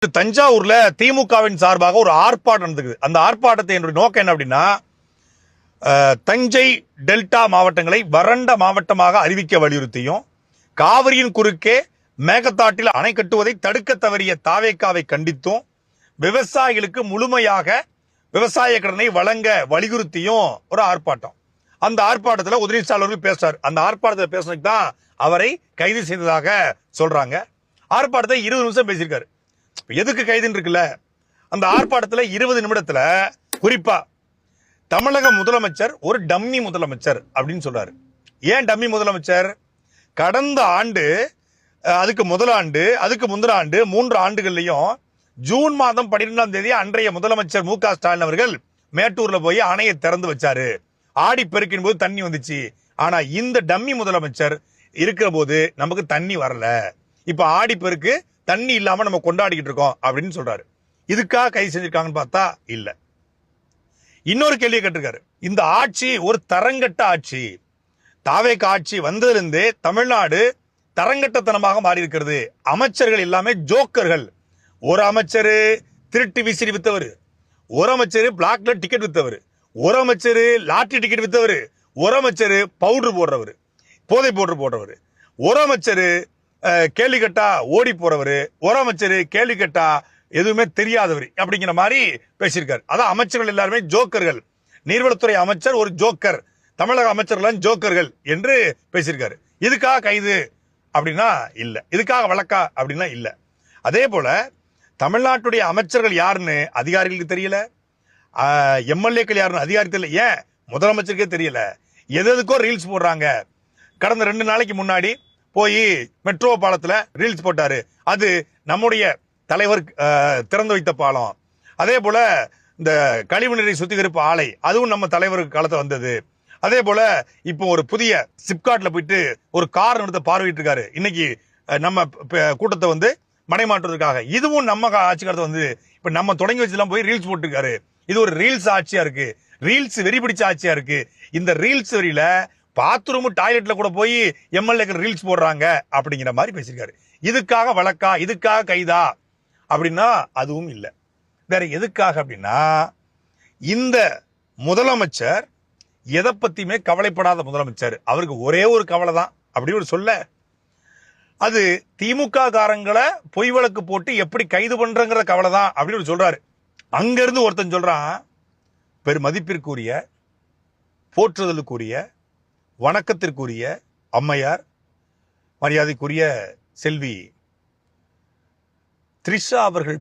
தஞ்சாவூர்ல திமுகவின் சார்பாக ஒரு ஆர்ப்பாட்டம் நடந்தது. அந்த ஆர்ப்பாட்டத்தை என்னுடைய நோக்கம் என்ன அப்படின்னா, தஞ்சை டெல்டா மாவட்டங்களை வறண்ட மாவட்டமாக அறிவிக்க வலியுறுத்தியும், காவிரியின் குறுக்கே மேகதாட்டில் அணை கட்டுவதை தடுக்க தவறிய தாவேக்காவை கண்டித்தும், விவசாயிகளுக்கு முழுமையாக விவசாய கடனை வழங்க வலியுறுத்தியும் ஒரு ஆர்ப்பாட்டம். அந்த ஆர்ப்பாட்டத்தில் உதயநிதி ஸ்டாலின் அவர்கள் பேசுறார். அந்த ஆர்ப்பாட்டத்தில் பேசுனதுக்கு தான் அவரை கைது செய்ததாக சொல்றாங்க. ஆர்ப்பாட்டத்தை 20 நிமிஷம் பேசியிருக்காரு. எதுக்கு கைதுன்னு இருக்குல்ல, அந்த ஆர்ப்பாட்டத்தில் 20 நிமிடத்துல குறிப்பா தமிழக முதலமைச்சர் ஒரு டம்மி முதலமைச்சர் அப்படின்னு சொல்றாரு. ஏன் டம்மி முதலமைச்சர்? கடந்த ஆண்டு, அதுக்கு முதல் ஆண்டு, அதுக்கு முந்தின ஆண்டு 3 ஆண்டுகள்லயும் ஜூன் மாதம் 12ஆம் தேதி அன்றைய முதலமைச்சர் மு.க. ஸ்டாலின் அவர்கள் மேட்டூர்ல போய் அணையை திறந்து வச்சாரு. ஆடி பெருக்கின் போது தண்ணி வந்துச்சு. ஆனா இந்த டம்மி முதலமைச்சர் இருக்கிற போது நமக்கு தண்ணி வரல. இப்ப ஆடி பெருக்கு தண்ணி இல்லாம நம்ம கொண்டாடிக்கிட்டு இருக்கோம் அப்படின்னு சொல்றாரு. இதுக்காக கைது செஞ்சிருக்காங்கன்னு பார்த்தா இல்ல. இன்னொரு கேள்வியை கேட்டிருக்காரு. இந்த ஆட்சி ஒரு தரங்கட்ட ஆட்சி. தாவேக ஆட்சி வந்ததிலிருந்தே தமிழ்நாடு தரங்கட்டத்தனமாக மாறி இருக்கிறது. அமைச்சர்கள் எல்லாமே ஜோக்கர்கள். ஒரு அமைச்சர் திருட்டு விசிறி வித்தவர், ஒரு அமைச்சர் பிளாக்ல டிக்கெட் வித்தவர், ஒரு அமைச்சர் லாட்டரி டிக்கெட் வித்தவர், ஒரு அமைச்சர் பவுடர் போடுறவர், போதை பவுடர் போடுறவர், ஒரு அமைச்சர் கேள்வி கேட்டா ஓடி போறவர், ஒரு அமைச்சர் கேள்வி கேட்டா எதுவுமே தெரியாதவர் அப்படிங்கிற மாதிரி பேசியிருக்காரு. அதான் அமைச்சர்கள் எல்லாருமே ஜோக்கர்கள். நீர்வளத்துறை அமைச்சர் ஒரு ஜோக்கர், தமிழக அமைச்சர்கள் ஜோக்கர்கள் என்று பேசியிருக்காரு. இதுக்காக கைது அப்படின்னா இல்ல, இதுக்காக வழக்கா அப்படின்னா இல்ல. அதே போல தமிழ்நாட்டுடைய அமைச்சர்கள் யாருன்னு அதிகாரிகளுக்கு தெரியல, எம்எல்ஏக்கள் யாருன்னு அதிகாரி தெரியல, ஏன் முதலமைச்சருக்கே தெரியல. எதுக்கோ ரீல்ஸ் போடுறாங்க. கடந்த 2 நாளைக்கு முன்னாடி போய் மெட்ரோ பாலத்துல ரீல்ஸ் போட்டாரு. அது நம்முடைய தலைவர் திறந்து வைத்த பாலம். அதே போல இந்த கழிவுநீரை சுத்திகரிப்பு ஆலை, அதுவும் நம்ம தலைவருக்கு காலத்துல வந்தது. அதே போல இப்போ ஒரு புதிய சிப்காட்ல போயிட்டு ஒரு கார் நிறுத்த பார்வையிட்டு இருக்காரு. இன்னைக்கு நம்ம கூட்டத்தை வந்து மனைமாற்றுவதற்காக. இதுவும் நம்ம ஆட்சி காலத்தை வந்து இப்ப நம்ம தொடங்கி வச்சுலாம் போய் ரீல்ஸ் போட்டுருக்காரு. இது ஒரு ரீல்ஸ் ஆட்சியா இருக்கு, ரீல்ஸ் வெறி பிடிச்ச ஆட்சியா இருக்கு. இந்த ரீல்ஸ் வெறியில பாத்ரூம் டாய்லெட்ல கூட போய் எம்எல்ஏக்கள் ரீல்ஸ் போடுறாங்க அப்படிங்கிற மாதிரி பேசியிருக்காரு. இதுக்காக வழக்கா, இதுக்காக கைதா அப்படின்னா அதுவும் இல்லை. வேற எதுக்காக அப்படின்னா, இந்த முதலமைச்சர் எதை பத்தியுமே கவலைப்படாத முதலமைச்சர். அவருக்கு ஒரே ஒரு கவலை தான், அப்படி ஒரு சொல்ல, அது திமுக காரங்களை பொய் வழக்கு போட்டு எப்படி கைது பண்றங்கிற கவலை தான் அப்படின்னு சொல்றாரு. அங்க இருந்து ஒருத்தன் சொல்றான், பெருமதிப்பிற்குரிய, போற்றுதலுக்குரிய, வணக்கத்திற்குரிய அம்மையார், மரியாதைக்குரிய செல்வி த்ரிஷா அவர்கள்